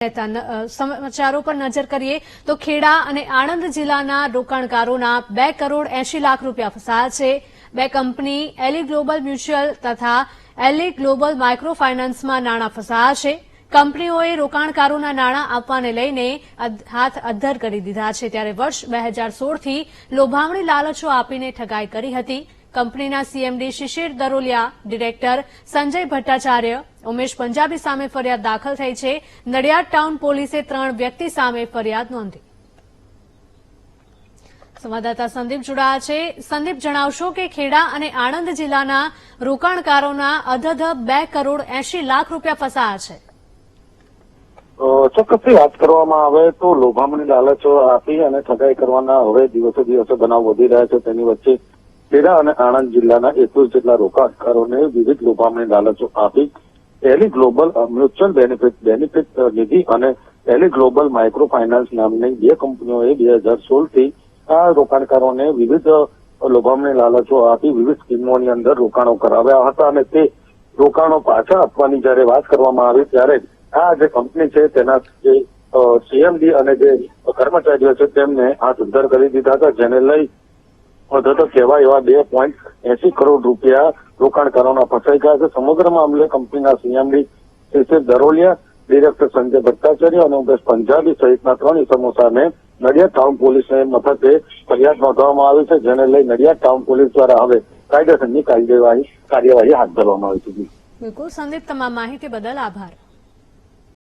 સમાચારો પર નજર કરીએ તો ખેડા અને આણંદ જિલ્લાના રોકાણકારોના 2 કરોડ 80 લાખ રૂપિયા ફસાયા છે। બે કંપની એલી ગ્લોબલ મ્યુચ્યુઅલ તથા એલી ગ્લોબલ માઇક્રો ફાઇનાન્સમાં નાણાં ફસાયા છે। કંપનીઓએ રોકાણકારોના નાણાં આપવાને લઈને હાથ અદ્ધર કરી દીધા છે, ત્યારે વર્ષ 2016થી લોભામણી લાલચો આપીને ઠગાઈ કરી હતી। કંપનીના સીએમડી શિશિર દરોલિયા, ડિરેક્ટર સંજય ભટ્ટાચાર્ય, ઉમેશ પંજાબી સામે ફરિયાદ દાખલ થઈ છે। નડિયાદ ટાઉન પોલીસે 3 વ્યક્તિ સામે ફરિયાદ નોંધી। સંવાદદાતા સંદીપ જોડાયા છે। સંદીપ, જણાવશો કે ખેડા અને આણંદ જિલ્લાના રોકાણકારોના અધધ 2 કરોડ 80 લાખ રૂપિયા ફસાયા છે। ચોક્કસથી વાત કરવામાં આવે તો લોભામણી લાલચો આપી અને ઠગાઈ કરવાના હવે દિવસે દિવસે બનાવ વધી રહ્યા છે। તેની વચ્ચે ખેડા અને આણંદ જિલ્લાના 21 જેટલા રોકાણકારોને વિવિધ લોભામણી લાલચો આપી એલી ગ્લોબલ મ્યુચ્યુઅલ બેનિફિટ નિધિ અને એલી ગ્લોબલ માઇક્રો ફાઇનાન્સ નામની 2 કંપનીઓએ 2016થી આ રોકાણકારોને વિવિધ લોભામણી લાલચો આપી વિવિધ સ્કીમોની અંદર રોકાણો કરાવ્યા હતા અને તે રોકાણો પાછા આપવાની જયારે વાત કરવામાં આવી ત્યારે આ જે કંપની છે તેના જે સીએમડી અને જે કર્મચારીઓ છે તેમને હાથ ઉદ્ધાર કરી દીધા હતા, જેને લઈ તો કહેવાય એવા 2.80 કરોડ રૂપિયા રોકાણકારોના ફસાઈ ગયા છે। સમગ્ર મામલે કંપનીના સીએમડી શિશિર દરોલિયા, ડિરેક્ટર સંજય ભટ્ટાચાર્ય અને ઉમેશ પંજાબી સહિતના 3 ઇસમો સામે નડિયાદ ટાઉન પોલીસ મથકે ફરિયાદ નોંધવામાં આવી છે, જેને લઈ નડિયાદ ટાઉન પોલીસ દ્વારા હવે કાયદેસરની કાર્યવાહી હાથ ધરવામાં આવી છે। બિલકુલ સંદીપ, તમામ માહિતી બદલ આભાર।